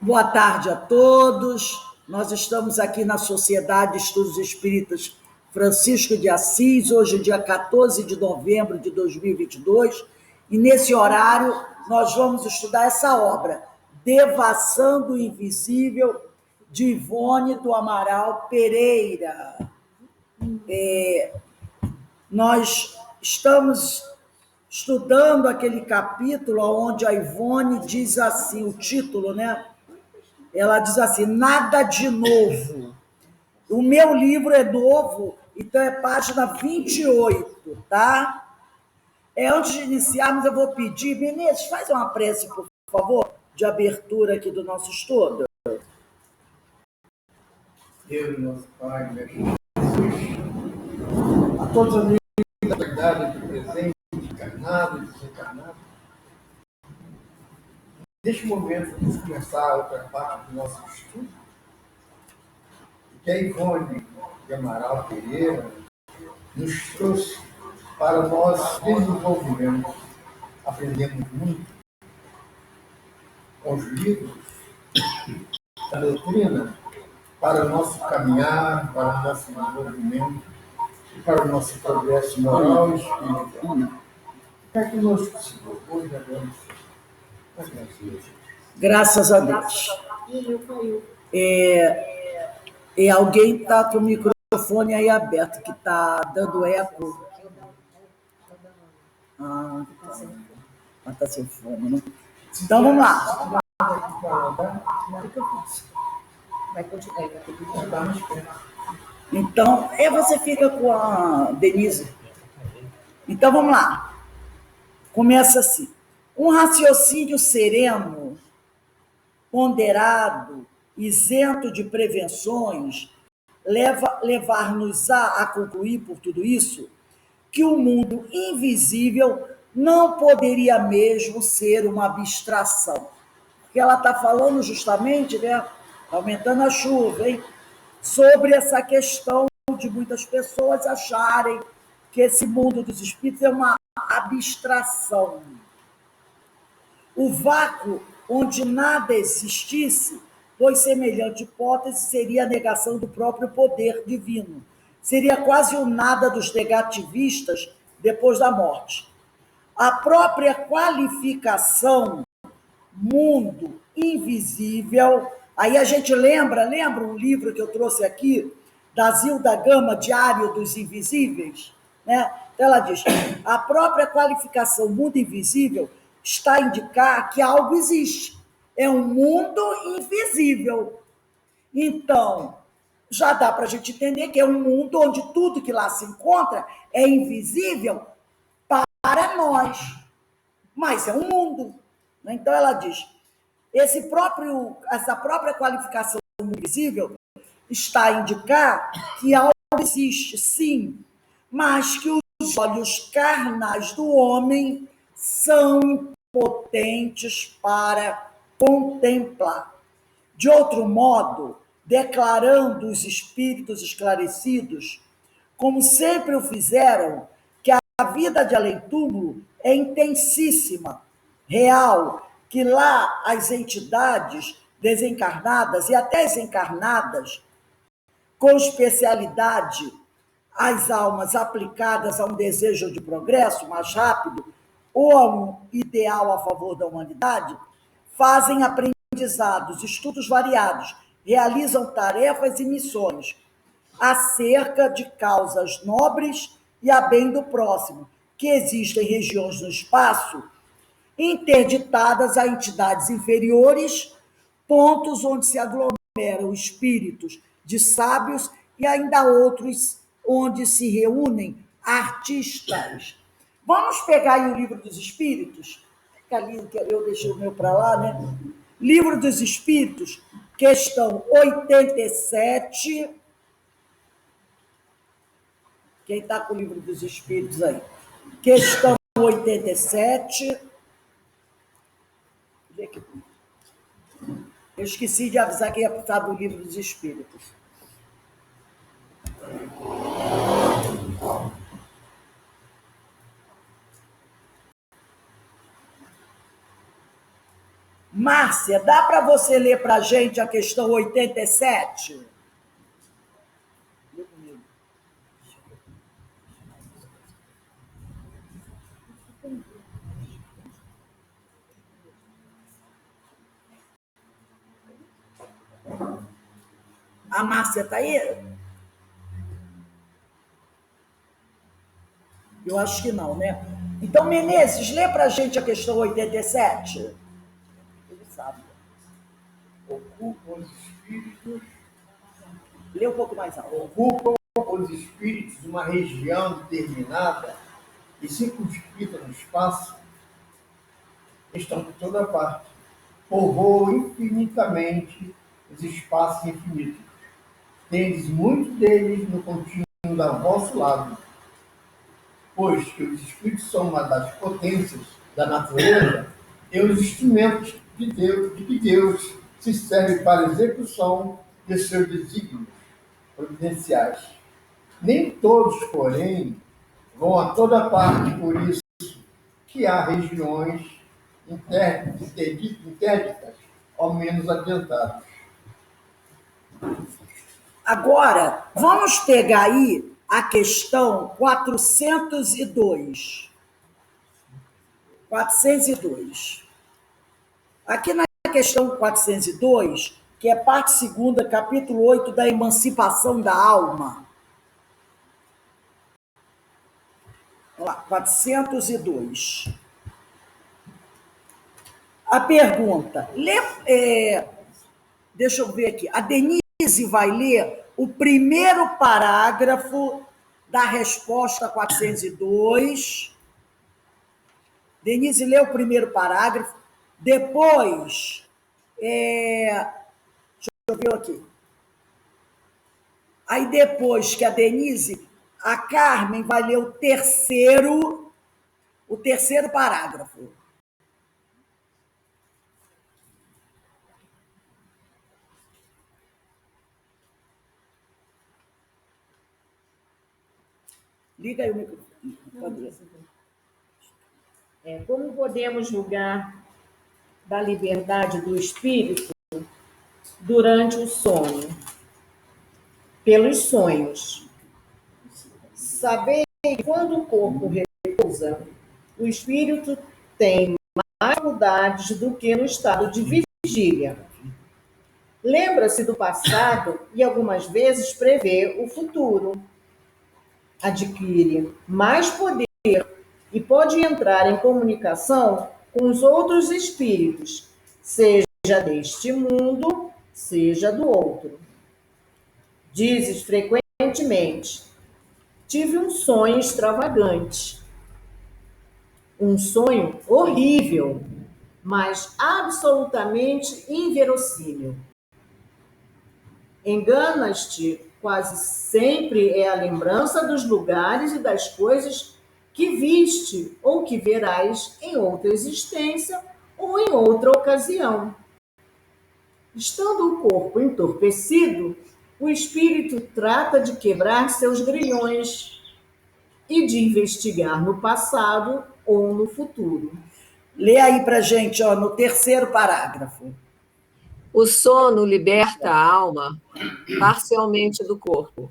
Boa tarde a todos. Nós estamos aqui na Sociedade de Estudos Espíritas Francisco de Assis, hoje, dia 14 de novembro de 2022, e nesse horário nós vamos estudar essa obra, Devassando o Invisível, de Ivone do Amaral Pereira. Nós estamos estudando aquele capítulo onde a Ivone diz assim, o título, né? Ela diz assim, nada de novo. O meu livro é novo, então é página 28, tá? Antes de iniciarmos, eu vou pedir, Menezes, faz uma prece, por favor, de abertura aqui do nosso estudo. Deus, nosso Pai, Jesus, a todos os amigos da verdade, do presente, encarnado e desencarnado. Neste momento, vamos começar a outra parte do nosso estudo, que a Ivone de Amaral Pereira nos trouxe para nós desenvolvimento. Aprendemos muito com os livros, a doutrina, para o nosso caminhar, para o nosso desenvolvimento e para o nosso progresso moral e espiritual. Fica conosco, Senhor, hoje agora. Graças a Deus. Alguém está com o microfone aí aberto, que está dando eco. Está sem fone, né? Então vamos lá. Vai continuar. Então, você fica com a Denise. Então vamos lá. Começa assim. Um raciocínio sereno, ponderado, isento de prevenções, levar-nos a concluir por tudo isso que o mundo invisível não poderia mesmo ser uma abstração. Porque ela está falando justamente, né, aumentando a chuva, hein, sobre essa questão de muitas pessoas acharem que esse mundo dos espíritos é uma abstração. O vácuo onde nada existisse, pois semelhante hipótese seria a negação do próprio poder divino. Seria quase o nada dos negativistas depois da morte. A própria qualificação mundo invisível, aí a gente lembra um livro que eu trouxe aqui, da Zilda Gama, Diário dos Invisíveis, né? Ela diz, a própria qualificação mundo invisível está a indicar que algo existe. É um mundo invisível. Então, já dá para a gente entender que é um mundo onde tudo que lá se encontra é invisível para nós. Mas é um mundo. Então, ela diz, essa própria qualificação invisível está a indicar que algo existe, sim, mas que os olhos carnais do homem são impotentes para contemplar. De outro modo, declarando os espíritos esclarecidos, como sempre o fizeram, que a vida de além-túmulo é intensíssima, real, que lá as entidades desencarnadas e até as encarnadas, com especialidade as almas aplicadas a um desejo de progresso mais rápido ou a um ideal a favor da humanidade, fazem aprendizados, estudos variados, realizam tarefas e missões acerca de causas nobres e a bem do próximo, que existem regiões no espaço interditadas a entidades inferiores, pontos onde se aglomeram espíritos de sábios e ainda outros onde se reúnem artistas. Vamos pegar aí o Livro dos Espíritos? Fica ali, eu deixei o meu para lá, né? Livro dos Espíritos, questão 87. Quem está com o Livro dos Espíritos aí? Questão 87. Eu esqueci de avisar que ia precisar do Livro dos Espíritos. Márcia, dá para você ler para a gente a questão 87? A Márcia está aí? Eu acho que não, né? Então, Menezes, lê para a gente a questão 87. Ele sabe. Ocupam os espíritos. Lê um pouco mais alto. Ocupam os espíritos uma região determinada e circunscrita no espaço, estão por toda parte. Povoam infinitamente os espaços infinitos. Tendes muitos deles no contínuo do vosso lado, pois que os espíritos são uma das potências da natureza e os instrumentos de que Deus se serve para a execução de seus desígnios providenciais. Nem todos, porém, vão a toda parte, por isso que há regiões interditas, ao menos adiantadas. Agora, vamos pegar aí a questão 402. 402. Aqui na questão 402, que é parte segunda, capítulo 8 da emancipação da alma. Vamos lá, 402. A pergunta, deixa eu ver aqui, a Denise vai ler o primeiro parágrafo da resposta 402. Denise lê o primeiro parágrafo, depois, deixa eu ver aqui. Aí depois que a Denise, a Carmen vai ler o terceiro parágrafo. Liga aí o microfone. Como podemos julgar da liberdade do espírito durante o sono? Pelos sonhos. Saber que quando o corpo repousa, o espírito tem mais faculdades do que no estado de vigília. Lembra-se do passado e algumas vezes prevê o futuro. Adquire mais poder e pode entrar em comunicação com os outros espíritos, seja deste mundo, seja do outro. Dizes frequentemente: tive um sonho extravagante, um sonho horrível, mas absolutamente inverossímil. Enganas-te, quase sempre é a lembrança dos lugares e das coisas que viste ou que verás em outra existência ou em outra ocasião. Estando o corpo entorpecido, o espírito trata de quebrar seus grilhões e de investigar no passado ou no futuro. Lê aí pra gente, no terceiro parágrafo. O sono liberta a alma parcialmente do corpo.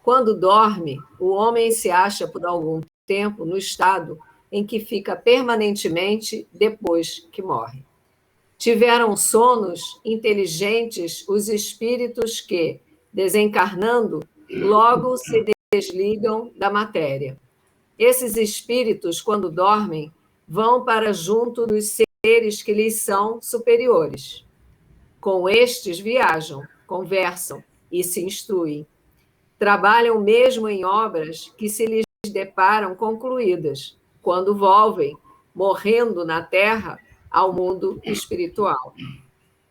Quando dorme, o homem se acha por algum tempo no estado em que fica permanentemente depois que morre. Tiveram sonos inteligentes os espíritos que, desencarnando, logo se desligam da matéria. Esses espíritos, quando dormem, vão para junto dos seres que lhes são superiores. Com estes viajam, conversam e se instruem. Trabalham mesmo em obras que se lhes deparam concluídas, quando volvem, morrendo na terra, ao mundo espiritual.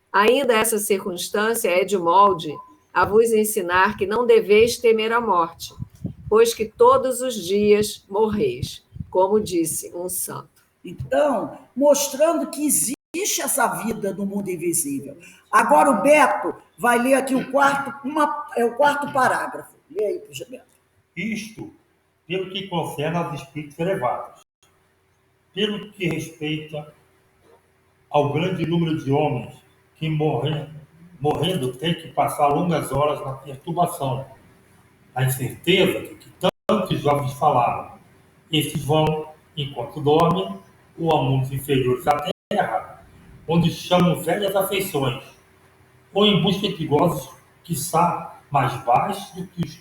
Ainda essa circunstância é de molde a vos ensinar que não deveis temer a morte, pois que todos os dias morreis, como disse um santo. Então, mostrando que existe essa vida no mundo invisível. Agora o Beto vai ler aqui o quarto parágrafo. Lê aí, Beto. Isto, pelo que concerne aos espíritos elevados. Pelo que respeita ao grande número de homens que morrendo têm que passar longas horas na perturbação, a incerteza de que tantos jovens falaram. Esses vão, enquanto dormem, ou a mundos inferiores à terra, onde chamam velhas afeições, ou em busca de gozos, quiçá, mais baixos do que os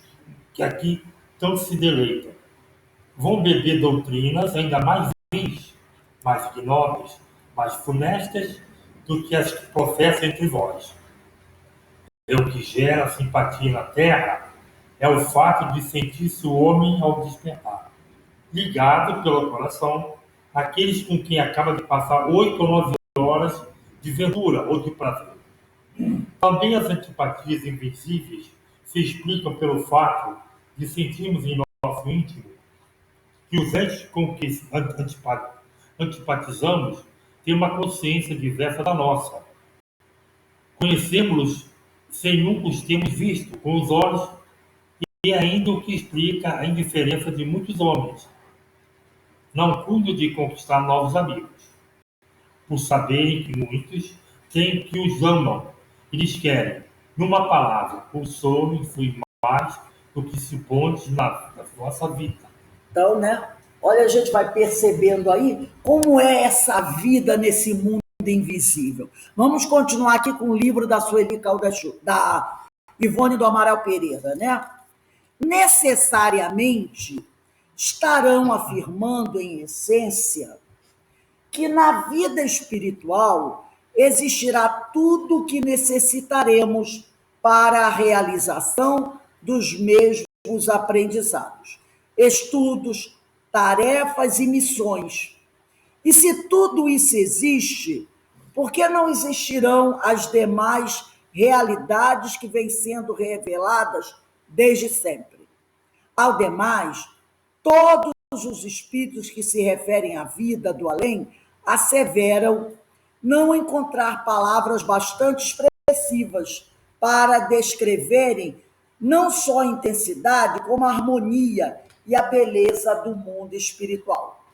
que aqui tanto se deleitam. Vão beber doutrinas ainda mais vis, mais ignóbeis, mais funestas do que as que professam entre vós. O que gera simpatia na terra é o fato de sentir-se o homem ao despertar, ligado pelo coração àqueles com quem acaba de passar 8 ou 9 horas de ventura ou de prazer. Também as antipatias invisíveis se explicam pelo fato de sentirmos em nosso íntimo que os entes com que antipatizamos têm uma consciência diversa da nossa. Conhecemos-los sem nunca os termos visto com os olhos, e ainda o que explica a indiferença de muitos homens. Não cuido de conquistar novos amigos, por saberem que muitos têm que os amam e lhes querem. Numa palavra, o sono influi mais do que se põe na nossa vida. Então, né? Olha, a gente vai percebendo aí como é essa vida nesse mundo invisível. Vamos continuar aqui com o livro da Sueli Caldas, da Ivone do Amaral Pereira, né? Necessariamente estarão afirmando, em essência, que na vida espiritual existirá tudo o que necessitaremos para a realização dos mesmos aprendizados, estudos, tarefas e missões. E se tudo isso existe, por que não existirão as demais realidades que vêm sendo reveladas desde sempre? Ao demais, todos os espíritos que se referem à vida do além asseveram não encontrar palavras bastante expressivas para descreverem não só a intensidade, como a harmonia e a beleza do mundo espiritual.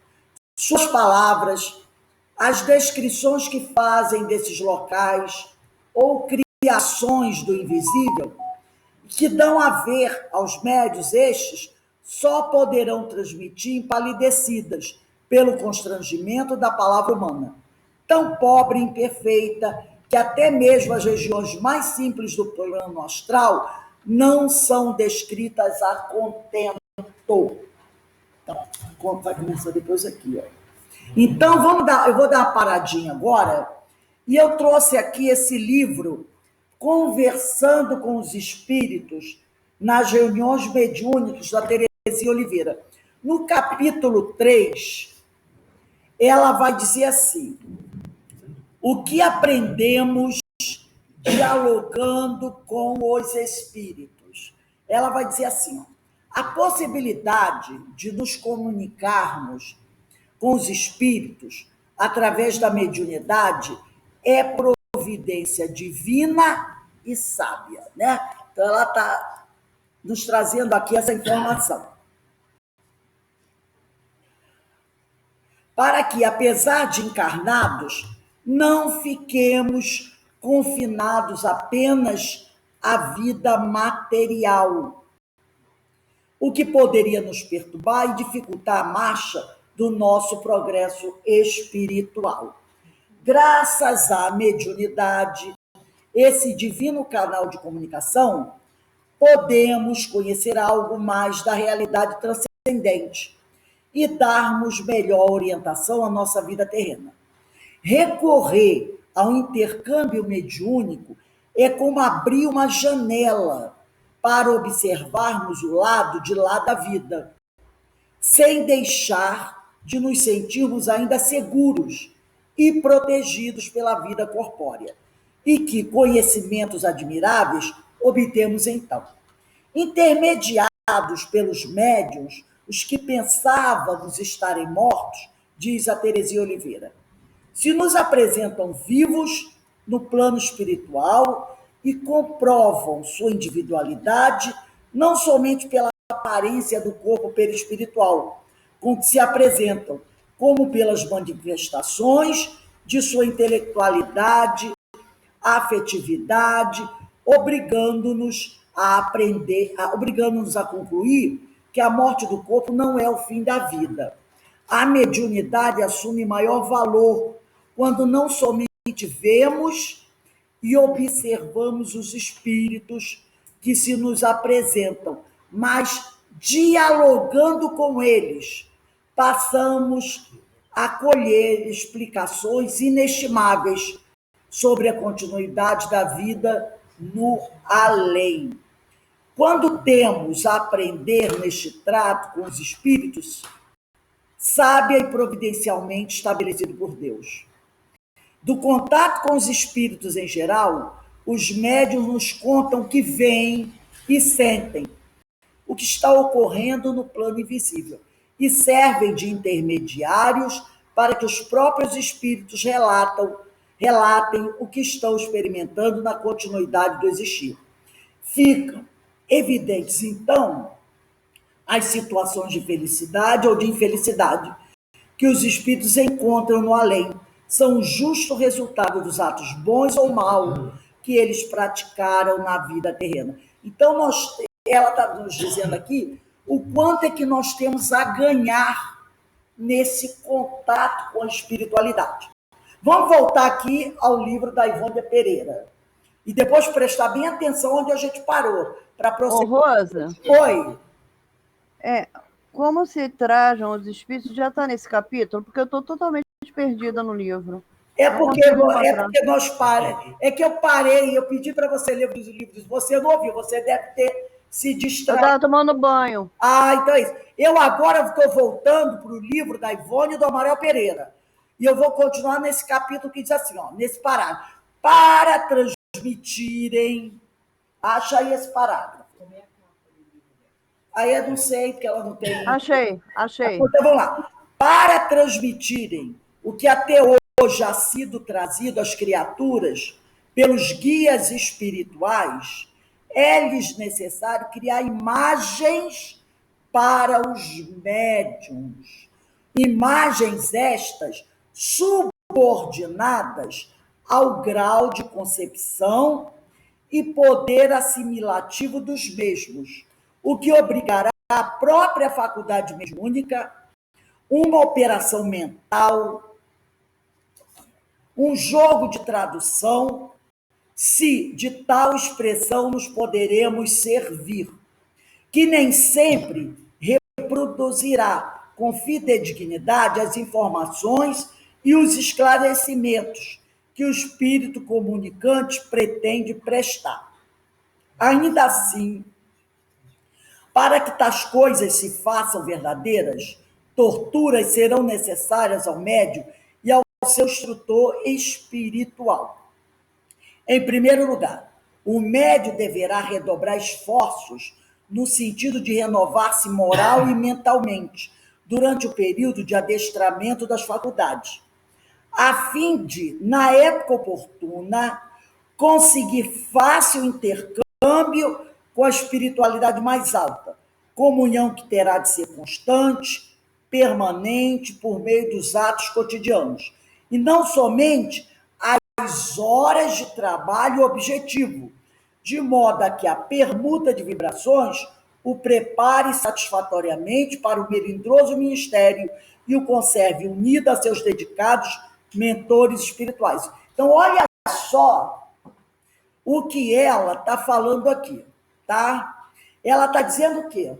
Suas palavras, as descrições que fazem desses locais ou criações do invisível, que dão a ver aos médios, estes só poderão transmitir empalidecidas pelo constrangimento da palavra humana, tão pobre e imperfeita que até mesmo as regiões mais simples do plano astral não são descritas a contento. Então, vai começar depois aqui, ó. Então, eu vou dar uma paradinha agora, e eu trouxe aqui esse livro, Conversando com os Espíritos, nas reuniões mediúnicas da Terezinha Oliveira. No capítulo 3, ela vai dizer assim: o que aprendemos dialogando com os espíritos? Ela vai dizer assim, ó, a possibilidade de nos comunicarmos com os espíritos através da mediunidade é providência divina e sábia, né? Então ela está nos trazendo aqui essa informação. Para que, apesar de encarnados, não fiquemos confinados apenas à vida material, o que poderia nos perturbar e dificultar a marcha do nosso progresso espiritual. Graças à mediunidade, esse divino canal de comunicação, podemos conhecer algo mais da realidade transcendente e darmos melhor orientação à nossa vida terrena. Recorrer ao intercâmbio mediúnico é como abrir uma janela para observarmos o lado de lá da vida, sem deixar de nos sentirmos ainda seguros e protegidos pela vida corpórea. E que conhecimentos admiráveis obtemos então. Intermediados pelos médiuns, os que pensávamos estarem mortos, diz a Terezinha Oliveira, se nos apresentam vivos no plano espiritual e comprovam sua individualidade, não somente pela aparência do corpo perispiritual com que se apresentam, como pelas manifestações de sua intelectualidade, afetividade, obrigando-nos a aprender, obrigando-nos a concluir que a morte do corpo não é o fim da vida. A mediunidade assume maior valor quando não somente vemos e observamos os espíritos que se nos apresentam, mas dialogando com eles, passamos a colher explicações inestimáveis sobre a continuidade da vida no além. Quando temos a aprender neste trato com os espíritos, sábia e providencialmente estabelecido por Deus. Do contato com os espíritos em geral, os médiuns nos contam que veem e sentem o que está ocorrendo no plano invisível e servem de intermediários para que os próprios espíritos relatem o que estão experimentando na continuidade do existir. Ficam evidentes, então, as situações de felicidade ou de infelicidade que os espíritos encontram no além. São o justo resultado dos atos bons ou maus que eles praticaram na vida terrena. Então, ela está nos dizendo aqui o quanto é que nós temos a ganhar nesse contato com a espiritualidade. Vamos voltar aqui ao livro da Ivone Pereira. E depois prestar bem atenção onde a gente parou. Ô, Rosa. Oi. Como se trajam os espíritos, já está nesse capítulo, porque eu estou totalmente perdida no livro. É porque nós paramos. É que eu parei e eu pedi para você ler os livros. Você não ouviu, você deve ter se distraído. Eu estava tomando banho. Então é isso. Eu agora estou voltando para o livro da Ivone e do Amaral Pereira. E eu vou continuar nesse capítulo que diz assim, ó, nesse parágrafo. Para transmitirem. Acha aí esse parágrafo. Aí eu não sei, porque ela não tem. Achei. Então vamos lá. Para transmitirem o que até hoje ha sido trazido às criaturas pelos guias espirituais, é-lhes necessário criar imagens para os médiuns. Imagens estas subordinadas ao grau de concepção e poder assimilativo dos mesmos, o que obrigará a própria faculdade mediúnica, uma operação mental, um jogo de tradução, se de tal expressão nos poderemos servir, que nem sempre reproduzirá com fidedignidade as informações e os esclarecimentos que o espírito comunicante pretende prestar. Ainda assim, para que tais coisas se façam verdadeiras, torturas serão necessárias ao médium e ao seu instrutor espiritual. Em primeiro lugar, o médium deverá redobrar esforços no sentido de renovar-se moral e mentalmente durante o período de adestramento das faculdades, a fim de, na época oportuna, conseguir fácil intercâmbio com a espiritualidade mais alta, comunhão que terá de ser constante, permanente, por meio dos atos cotidianos, e não somente as horas de trabalho objetivo, de modo a que a permuta de vibrações o prepare satisfatoriamente para o melindroso ministério e o conserve unido a seus dedicados mentores espirituais. Então, olha só o que ela está falando aqui, tá? Ela está dizendo o quê?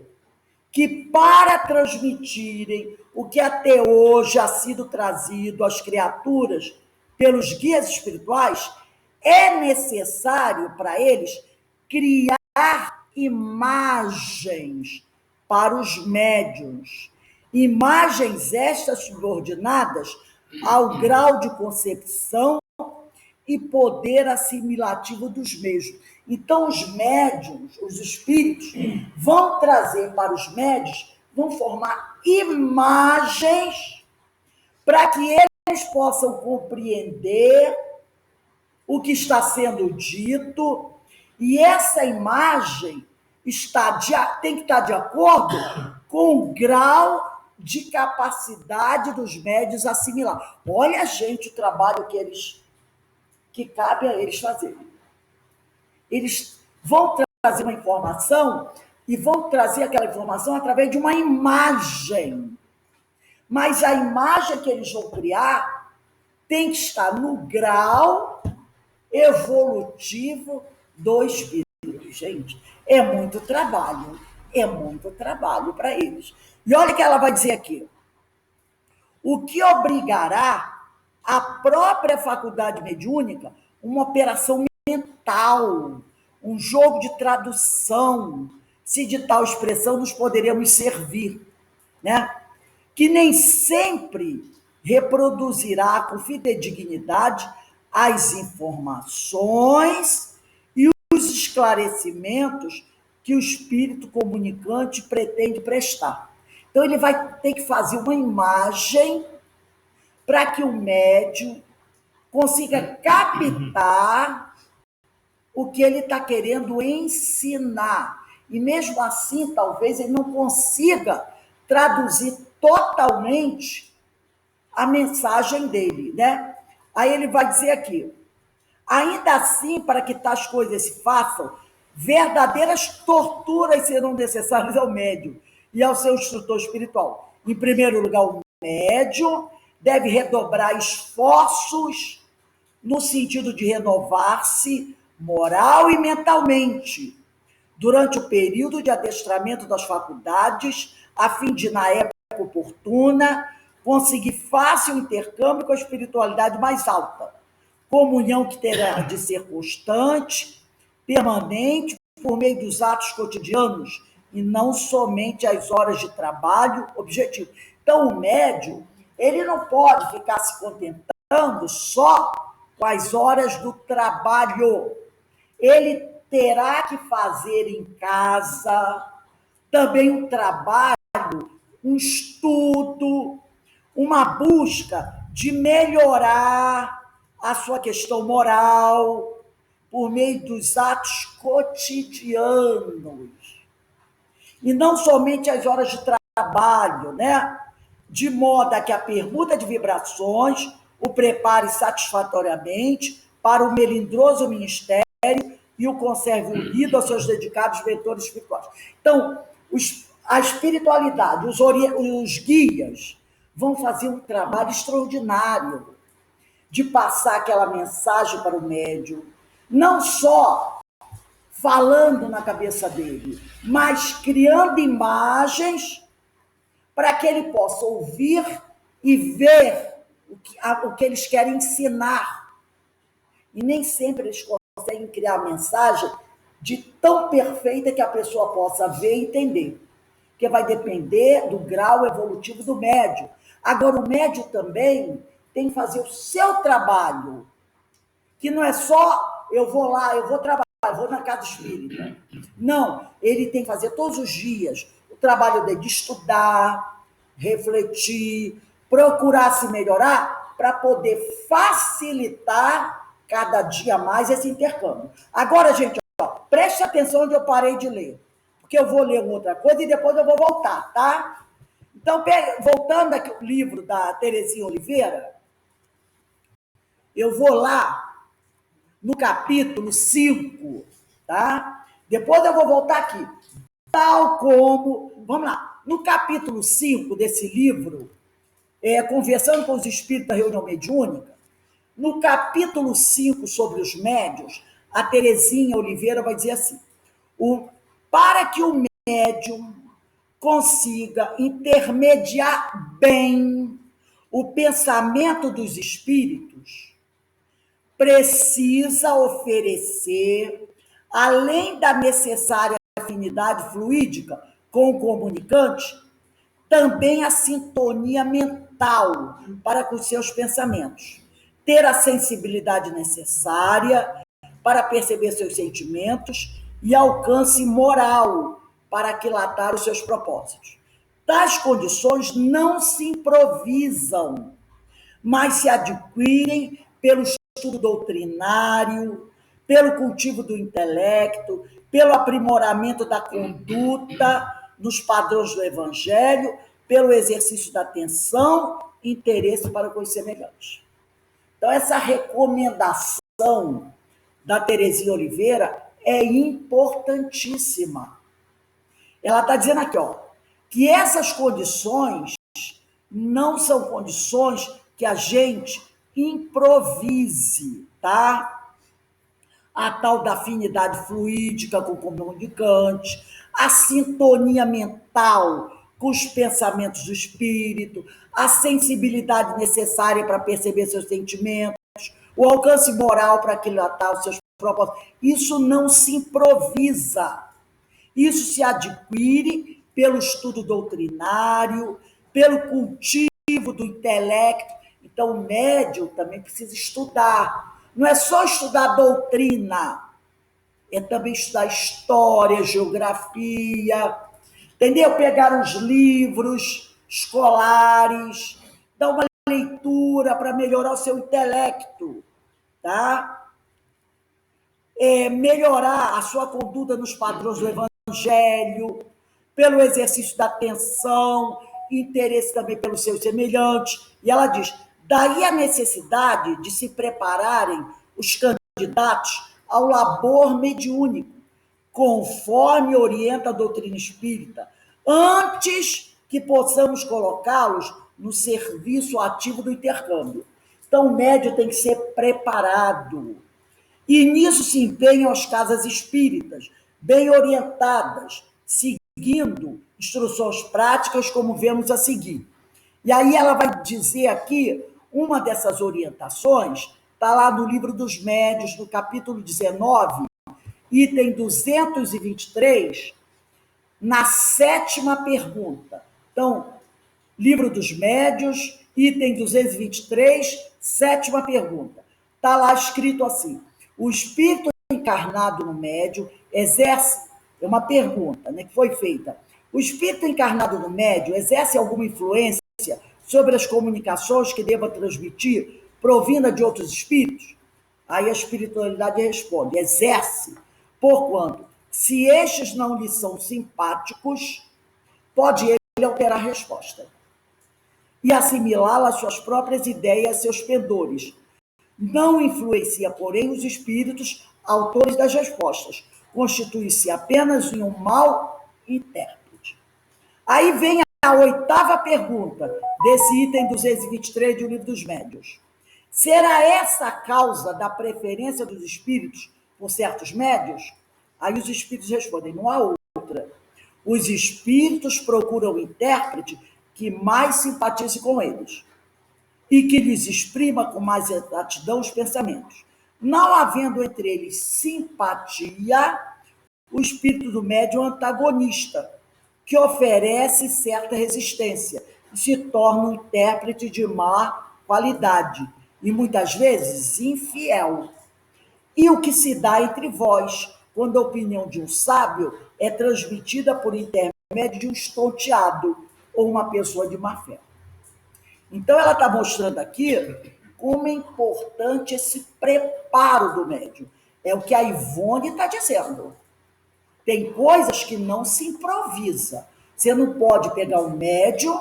Que para transmitirem o que até hoje ha sido trazido às criaturas pelos guias espirituais, é necessário para eles criar imagens para os médiuns. Imagens estas subordinadas ao grau de concepção e poder assimilativo dos mesmos. Então, os médiuns, os espíritos, vão trazer para os médiuns, vão formar imagens para que eles possam compreender o que está sendo dito, e essa imagem tem que estar de acordo com o grau de capacidade dos médios assimilar. Olha, gente, o trabalho que cabe a eles fazerem. Eles vão trazer uma informação e vão trazer aquela informação através de uma imagem. Mas a imagem que eles vão criar tem que estar no grau evolutivo do espírito. Gente, é muito trabalho para eles. E olha o que ela vai dizer aqui. O que obrigará a própria faculdade mediúnica uma operação mental, um jogo de tradução, se de tal expressão nos poderemos servir, né? Que nem sempre reproduzirá com fidedignidade as informações e os esclarecimentos que o espírito comunicante pretende prestar. Então, ele vai ter que fazer uma imagem para que o médium consiga captar o que ele está querendo ensinar. E mesmo assim, talvez ele não consiga traduzir totalmente a mensagem dele, né? Aí ele vai dizer aqui, ainda assim, para que tais coisas se façam, verdadeiras torturas serão necessárias ao médium e ao seu instrutor espiritual. Em primeiro lugar, o médium deve redobrar esforços no sentido de renovar-se moral e mentalmente durante o período de adestramento das faculdades, a fim de, na época oportuna, conseguir fácil intercâmbio com a espiritualidade mais alta. Comunhão que terá de ser constante, permanente, por meio dos atos cotidianos, e não somente as horas de trabalho objetivo. Então, o médium, ele não pode ficar se contentando só com as horas do trabalho. Ele terá que fazer em casa também um trabalho, um estudo, uma busca de melhorar a sua questão moral por meio dos atos cotidianos. E não somente as horas de trabalho, né? De modo a que a permuta de vibrações o prepare satisfatoriamente para o melindroso ministério e o conserve unido aos seus dedicados mentores espirituais. Então, a espiritualidade, os guias, vão fazer um trabalho extraordinário de passar aquela mensagem para o médium, não só falando na cabeça dele, mas criando imagens para que ele possa ouvir e ver o que eles querem ensinar. E nem sempre eles conseguem criar a mensagem de tão perfeita que a pessoa possa ver e entender. Porque vai depender do grau evolutivo do médium. Agora, o médium também tem que fazer o seu trabalho, que não é só eu vou lá, eu vou trabalhar, eu vou na casa espírita. Não, ele tem que fazer todos os dias o trabalho dele de estudar, refletir, procurar se melhorar para poder facilitar cada dia mais esse intercâmbio. Agora, gente, preste atenção onde eu parei de ler, porque eu vou ler uma outra coisa e depois eu vou voltar, tá? Então, voltando aqui o livro da Terezinha Oliveira, eu vou lá no capítulo 5, tá? Depois eu vou voltar aqui. Tal como, vamos lá, no capítulo 5 desse livro, Conversando com os Espíritos da Reunião Mediúnica, no capítulo 5 sobre os médiuns, a Terezinha Oliveira vai dizer assim, para que o médium consiga intermediar bem o pensamento dos espíritos, precisa oferecer, além da necessária afinidade fluídica com o comunicante, também a sintonia mental para com seus pensamentos, ter a sensibilidade necessária para perceber seus sentimentos e alcance moral para aquilatar os seus propósitos. Tais condições não se improvisam, mas se adquirem pelo estudo doutrinário, pelo cultivo do intelecto, pelo aprimoramento da conduta nos padrões do Evangelho pelo exercício da atenção, interesse para com os semelhantes. Então, essa recomendação da Terezinha Oliveira é importantíssima. Ela está dizendo aqui, ó, que essas condições não são condições que a gente improvise, tá? A tal da afinidade fluídica com o comunicante, a sintonia mental com os pensamentos do espírito, a sensibilidade necessária para perceber seus sentimentos, o alcance moral para aquilatar os seus propósitos. Isso não se improvisa. Isso se adquire pelo estudo doutrinário, pelo cultivo do intelecto. Então, o médium também precisa estudar. Não é só estudar doutrina, é também estudar história, geografia, entendeu? Pegar os livros escolares, dar uma leitura para melhorar o seu intelecto, tá? Melhorar a sua conduta nos padrões do Evangelho, pelo exercício da atenção, interesse também pelos seus semelhantes. E ela diz, daí a necessidade de se prepararem os candidatos ao labor mediúnico, conforme orienta a doutrina espírita, antes que possamos colocá-los no serviço ativo do intercâmbio. Então, o médium tem que ser preparado. E nisso se empenham as casas espíritas, bem orientadas, seguindo instruções práticas, como vemos a seguir. E aí ela vai dizer aqui, uma dessas orientações, está lá no Livro dos Médiuns, no capítulo 19, item 223, na 7ª pergunta. Então, Livro dos Médiuns, item 223, 7ª pergunta. Está lá escrito assim, o espírito encarnado no médium exerce, é uma pergunta, né, que foi feita, o espírito encarnado no médium exerce alguma influência sobre as comunicações que deva transmitir, provinda de outros espíritos? Aí a espiritualidade responde, exerce, porquanto, se estes não lhe são simpáticos, pode ele alterar a resposta e assimilá-la às suas próprias ideias, seus pendores. Não influencia, porém, os espíritos autores das respostas. Constitui-se apenas em um mau intérprete. Aí vem a 8ª pergunta desse item 223 do Livro dos Médiuns. Será essa a causa da preferência dos espíritos por certos médiuns? Aí os espíritos respondem, não há outra. Os espíritos procuram o intérprete que mais simpatize com eles e que lhes exprima com mais exatidão os pensamentos. Não havendo entre eles simpatia, o espírito do médium é um antagonista, que oferece certa resistência e se torna um intérprete de má qualidade e muitas vezes infiel. E o que se dá entre vós, quando a opinião de um sábio é transmitida por intermédio de um estonteado ou uma pessoa de má fé. Então, ela está mostrando aqui como é importante esse preparo do médium. É o que a Ivone está dizendo. Tem coisas que não se improvisa. Você não pode pegar um médium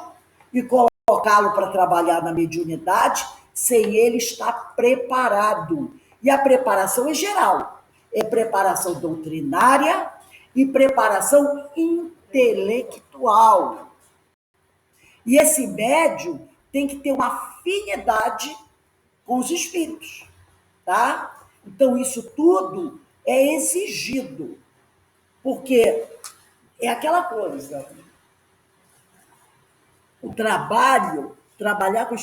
e colocá-lo para trabalhar na mediunidade sem ele estar preparado. E a preparação é geral. É preparação doutrinária e preparação intelectual. E esse médium tem que ter uma afinidade com os espíritos, tá? Então, isso tudo é exigido, porque é aquela coisa, o trabalhar com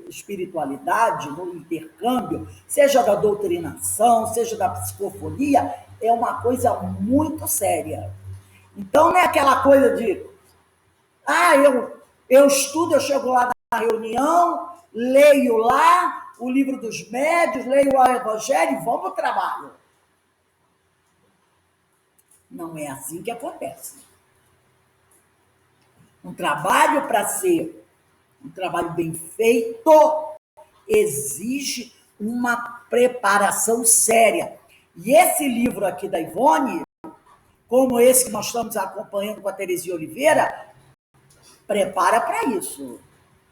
espiritualidade, no intercâmbio, seja da doutrinação, seja da psicofonia, é uma coisa muito séria. Então, não é aquela coisa de, eu estudo, eu chego lá na reunião, leio lá o Livro dos Médiuns, leio o Evangelho e vou para o trabalho. Não é assim que acontece. Um trabalho, para ser um trabalho bem feito, exige uma preparação séria. E esse livro aqui da Ivone, como esse que nós estamos acompanhando com a Terezinha Oliveira, prepara para isso.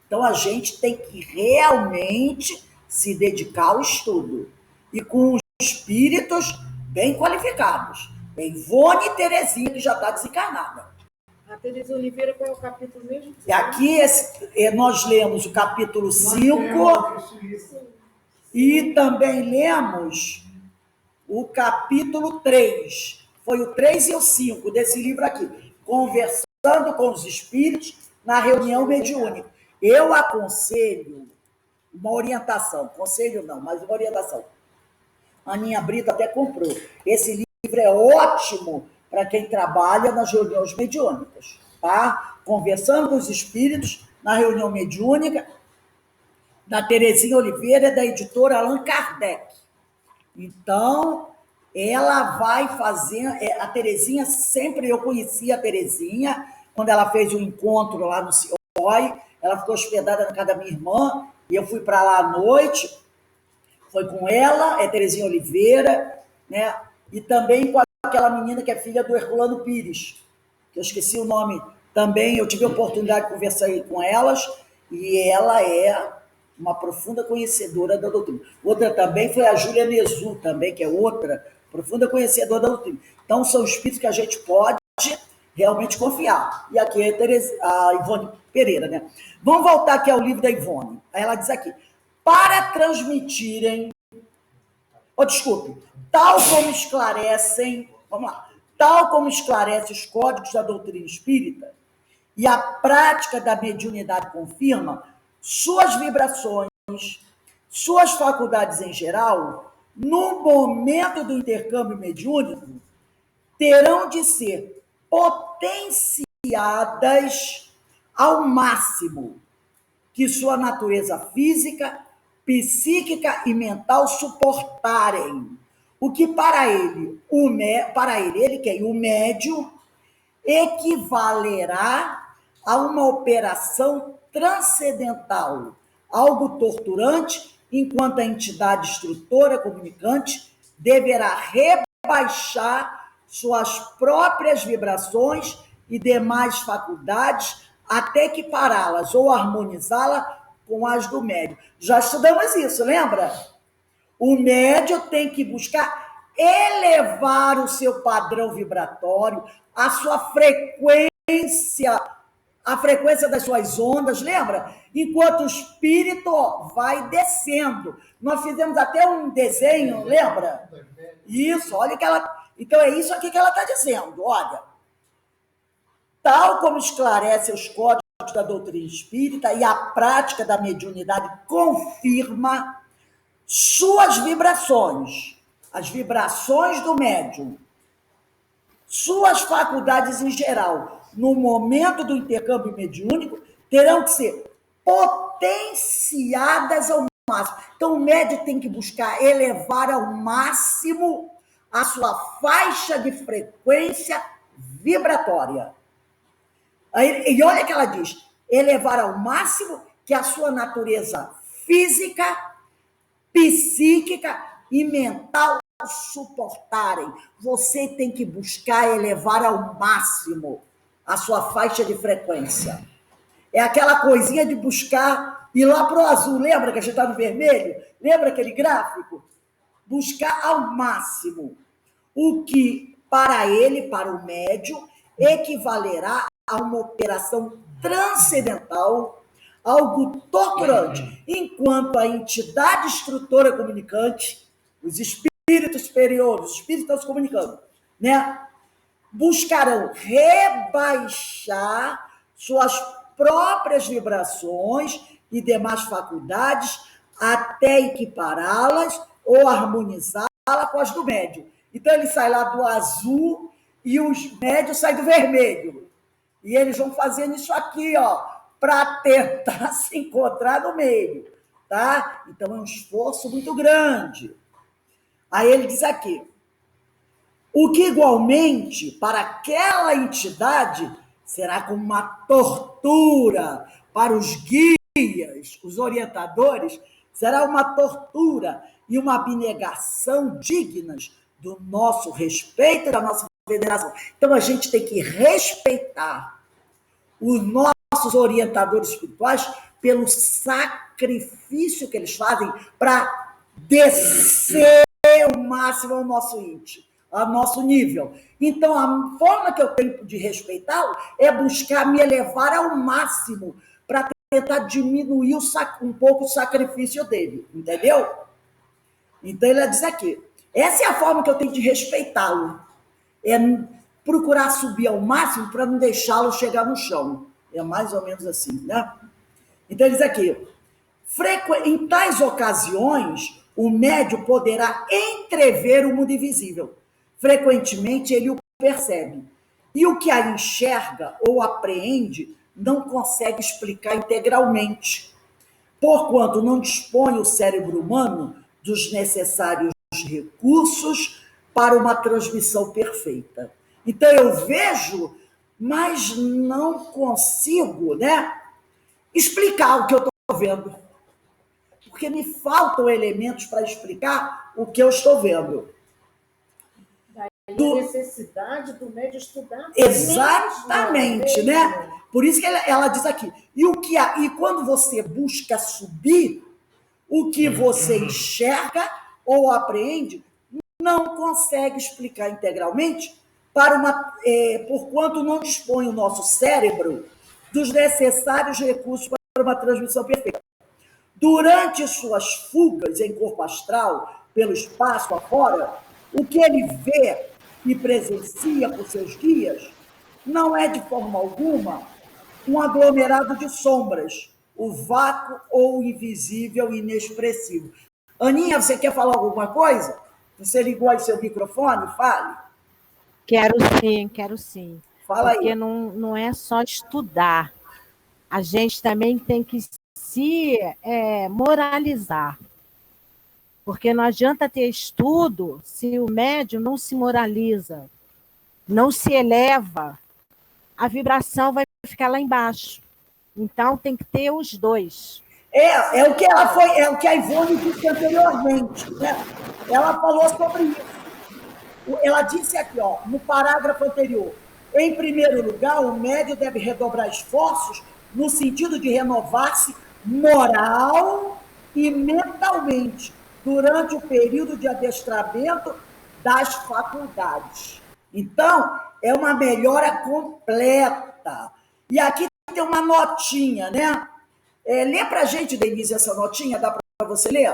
Então, a gente tem que realmente se dedicar ao estudo. E com espíritos bem qualificados. Tem Ivone e Terezinha, que já está desencarnada. A Tereza Oliveira, qual é o capítulo mesmo? E aqui nós lemos o capítulo 5 e também lemos o capítulo 3. Foi o 3 e o 5 desse livro aqui. Conversando com os espíritos na reunião mediúnica. Eu aconselho uma orientação. Conselho não, mas uma orientação. A Aninha Brito até comprou. Esse livro é ótimo para quem trabalha nas reuniões mediúnicas, tá? Conversando com os espíritos na reunião mediúnica, da Terezinha Oliveira, da editora Allan Kardec. Então, ela vai fazer... A Terezinha, sempre eu conhecia a Terezinha, quando ela fez um encontro lá no CIOI, ela ficou hospedada na casa da minha irmã, e eu fui para lá à noite, foi com ela, Terezinha Oliveira, né? E também com aquela menina que é filha do Herculano Pires, que eu esqueci o nome também, eu tive a oportunidade de conversar com elas, e ela é uma profunda conhecedora da doutrina. Outra também foi a Júlia Nezu, também, que é outra profunda conhecedora da doutrina. Então, são espíritos que a gente pode realmente confiar. E aqui é a Ivone Pereira, né? Vamos voltar aqui ao livro da Ivone. Aí ela diz aqui, para transmitirem, tal como esclarecem, vamos lá, tal como esclarece os códigos da doutrina espírita e a prática da mediunidade confirma, suas vibrações, suas faculdades em geral, no momento do intercâmbio mediúnico, terão de ser potenciadas ao máximo que sua natureza física, psíquica e mental suportarem. O que para ele, ele quem? O médium, equivalerá a uma operação transcendental, algo torturante, enquanto a entidade instrutora comunicante deverá rebaixar suas próprias vibrações e demais faculdades até que pará-las ou harmonizá-la com as do médium. Já estudamos isso, lembra? O médium tem que buscar elevar o seu padrão vibratório, a sua frequência, a frequência das suas ondas, lembra? Enquanto o espírito vai descendo. Nós fizemos até um desenho, lembra? Isso, olha que ela... Então, é isso aqui que ela está dizendo, olha. Tal como esclarece os códigos da doutrina espírita e a prática da mediunidade confirma suas vibrações, as vibrações do médium, suas faculdades em geral, no momento do intercâmbio mediúnico, terão que ser potenciadas ao máximo. Então, o médium tem que buscar elevar ao máximo a sua faixa de frequência vibratória. E olha que ela diz, elevar ao máximo que a sua natureza física, psíquica e mental suportarem. Você tem que buscar elevar ao máximo a sua faixa de frequência. É aquela coisinha de buscar ir lá para o azul. Lembra que a gente está no vermelho? Lembra aquele gráfico? Buscar ao máximo o que para ele, para o médium, equivalerá a uma operação transcendental, algo torturante, enquanto a entidade instrutora comunicante, os espíritos superiores, os espíritos estão se comunicando, né? Buscarão rebaixar suas próprias vibrações e demais faculdades até equipará-las ou harmonizá-las com as do médium. Então, ele sai lá do azul e os médios saem do vermelho. E eles vão fazendo isso aqui, ó, para tentar se encontrar no meio, tá? Então, é um esforço muito grande. Aí ele diz aqui, o que igualmente, para aquela entidade, será como uma tortura para os guias, os orientadores, será uma tortura e uma abnegação dignas do nosso respeito, da nossa veneração. Então, a gente tem que respeitar os nossos nossos orientadores espirituais pelo sacrifício que eles fazem para descer o máximo ao nosso íntimo, ao nosso nível. Então, a forma que eu tenho de respeitá-lo é buscar me elevar ao máximo para tentar diminuir um pouco o sacrifício dele, entendeu? Então, ele diz aqui, essa é a forma que eu tenho de respeitá-lo, é procurar subir ao máximo para não deixá-lo chegar no chão. É mais ou menos assim, né? Então, ele diz aqui, em tais ocasiões, o médium poderá entrever o mundo invisível. Frequentemente, ele o percebe. E o que a enxerga ou apreende não consegue explicar integralmente, porquanto não dispõe o cérebro humano dos necessários recursos para uma transmissão perfeita. Então, eu vejo, mas não consigo, né, explicar o que eu estou vendo. Porque me faltam elementos para explicar o que eu estou vendo. Daí a necessidade do médium estudar. Exatamente, né? Por isso que ela diz aqui. E quando você busca subir, o que você enxerga ou apreende não consegue explicar integralmente porquanto não dispõe o nosso cérebro dos necessários recursos para uma transmissão perfeita. Durante suas fugas em corpo astral, pelo espaço afora, o que ele vê e presencia por seus guias não é de forma alguma um aglomerado de sombras, o vácuo ou o invisível e inexpressivo. Aninha, você quer falar alguma coisa? Você ligou aí seu microfone? Fale. Quero sim. Fala aí. Porque não é só estudar. A gente também tem que se moralizar. Porque não adianta ter estudo se o médium não se moraliza, não se eleva, a vibração vai ficar lá embaixo. Então, tem que ter os dois. É o que a Ivone disse anteriormente, né? Ela falou sobre isso. Ela disse aqui, ó, no parágrafo anterior, em primeiro lugar, o médium deve redobrar esforços no sentido de renovar-se moral e mentalmente durante o período de adestramento das faculdades. Então, é uma melhora completa. E aqui tem uma notinha, né? Lê para a gente, Denise, essa notinha, dá para você ler?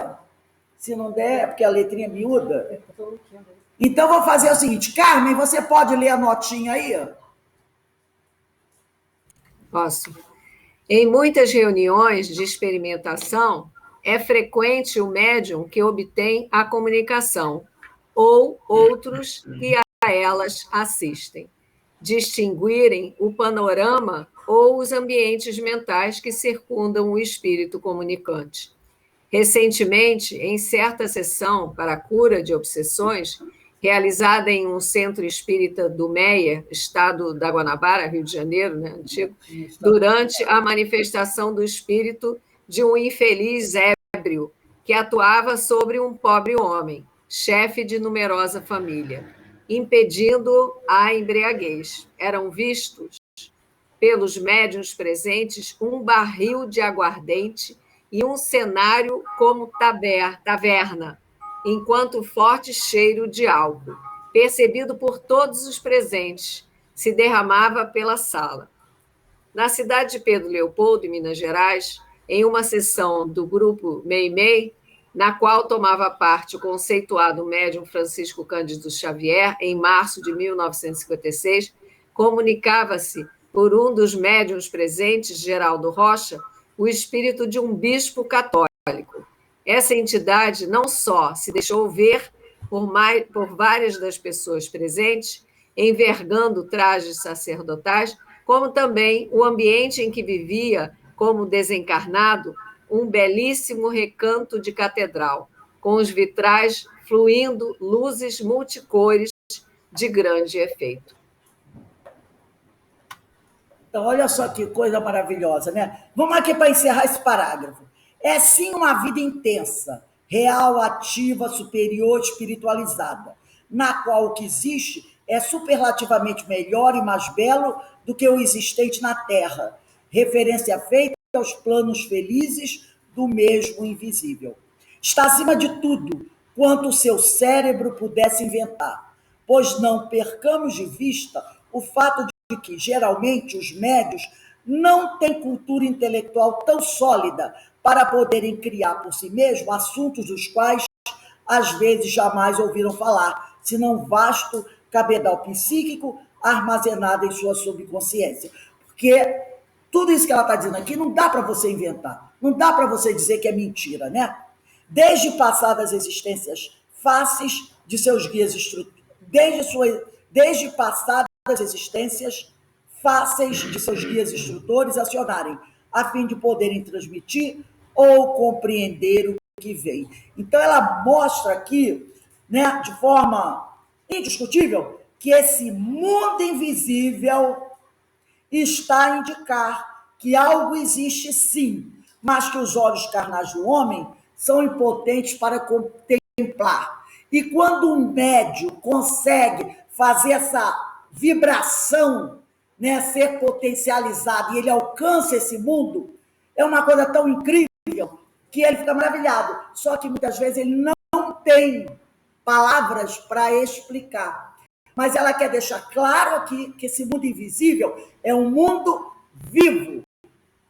Se não der, é porque a letrinha é miúda. Então, vou fazer o seguinte, Carmen, você pode ler a notinha aí? Posso. Em muitas reuniões de experimentação, é frequente o médium que obtém a comunicação, ou outros que a elas assistem, distinguirem o panorama ou os ambientes mentais que circundam o espírito comunicante. Recentemente, em certa sessão para a cura de obsessões, realizada em um centro espírita do Meia, estado da Guanabara, Rio de Janeiro, né, antigo, durante a manifestação do espírito de um infeliz ébrio que atuava sobre um pobre homem, chefe de numerosa família, impedindo a embriaguez. Eram vistos pelos médiuns presentes um barril de aguardente e um cenário como taverna, enquanto o forte cheiro de álcool, percebido por todos os presentes, se derramava pela sala. Na cidade de Pedro Leopoldo, em Minas Gerais, em uma sessão do grupo Meimei, na qual tomava parte o conceituado médium Francisco Cândido Xavier, em março de 1956, comunicava-se por um dos médiuns presentes, Geraldo Rocha, o espírito de um bispo católico. Essa entidade não só se deixou ver por várias das pessoas presentes, envergando trajes sacerdotais, como também o ambiente em que vivia como desencarnado, um belíssimo recanto de catedral, com os vitrais fluindo luzes multicores de grande efeito. Então, olha só que coisa maravilhosa, né? Vamos aqui para encerrar esse parágrafo. É sim uma vida intensa, real, ativa, superior, espiritualizada, na qual o que existe é superlativamente melhor e mais belo do que o existente na Terra, referência feita aos planos felizes do mesmo invisível. Está acima de tudo quanto o seu cérebro pudesse inventar, pois não percamos de vista o fato de que, geralmente, os médios não têm cultura intelectual tão sólida para poderem criar por si mesmos assuntos dos quais, às vezes, jamais ouviram falar, senão vasto cabedal psíquico armazenado em sua subconsciência. Porque tudo isso que ela está dizendo aqui não dá para você inventar, não dá para você dizer que é mentira, né? Desde passadas existências fáceis de seus guias instrutores, desde passadas existências fáceis de seus guias instrutores acionarem, a fim de poderem transmitir ou compreender o que vem. Então, ela mostra aqui, né, de forma indiscutível, que esse mundo invisível está a indicar que algo existe sim, mas que os olhos carnais do homem são impotentes para contemplar. E quando um médium consegue fazer essa vibração, né, ser potencializado, e ele alcança esse mundo, é uma coisa tão incrível que ele fica maravilhado. Só que muitas vezes ele não tem palavras para explicar. Mas ela quer deixar claro aqui que esse mundo invisível é um mundo vivo,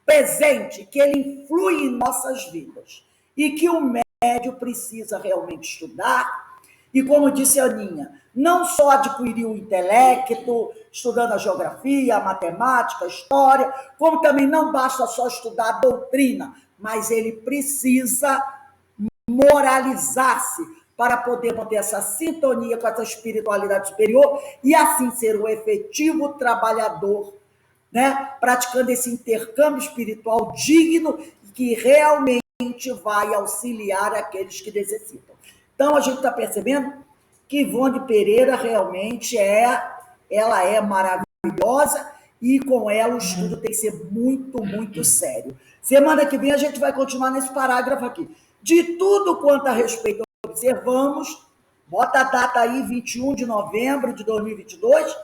presente, que ele influi em nossas vidas. E que o médium precisa realmente estudar. E como disse a Aninha, não só adquirir o intelecto, estudando a geografia, a matemática, a história, como também não basta só estudar a doutrina, mas ele precisa moralizar-se para poder manter essa sintonia com essa espiritualidade superior e assim ser um efetivo trabalhador, né? Praticando esse intercâmbio espiritual digno que realmente vai auxiliar aqueles que necessitam. Então, a gente está percebendo que Ivone Pereira realmente ela é maravilhosa e com ela o estudo tem que ser muito, muito sério. Semana que vem a gente vai continuar nesse parágrafo aqui. De tudo quanto a respeito observamos, bota a data aí, 21 de novembro de 2022,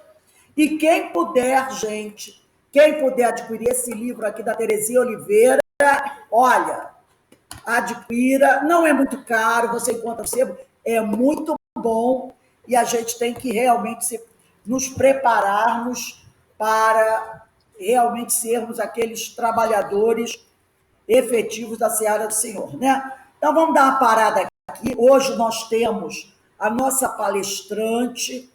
e quem puder, gente, quem puder adquirir esse livro aqui da Terezinha Oliveira, olha, adquira, não é muito caro, você encontra o sebo, é muito bom, e a gente tem que realmente nos prepararmos para realmente sermos aqueles trabalhadores efetivos da seara do Senhor, né? Então, vamos dar uma parada aqui. Hoje nós temos a nossa palestrante,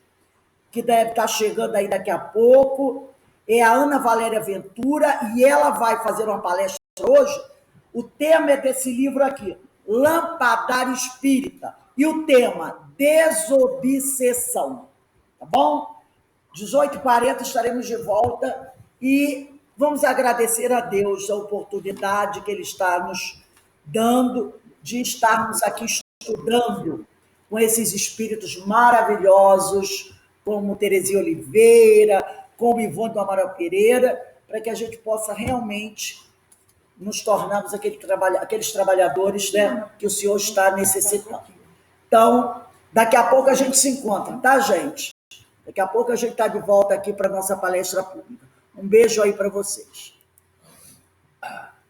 que deve estar chegando aí daqui a pouco, é a Ana Valéria Ventura, e ela vai fazer uma palestra hoje. O tema é desse livro aqui, Lampadário Espírita, e o tema, desobsessão, tá bom? 18h40 estaremos de volta e vamos agradecer a Deus a oportunidade que Ele está nos dando de estarmos aqui estudando com esses espíritos maravilhosos, como Terezinha Oliveira, como Ivone do Amaral Pereira, para que a gente possa realmente nos tornarmos aqueles trabalhadores, né, que o Senhor está necessitando. Então, daqui a pouco a gente se encontra, tá, gente? Daqui a pouco a gente está de volta aqui para a nossa palestra pública. Um beijo aí para vocês.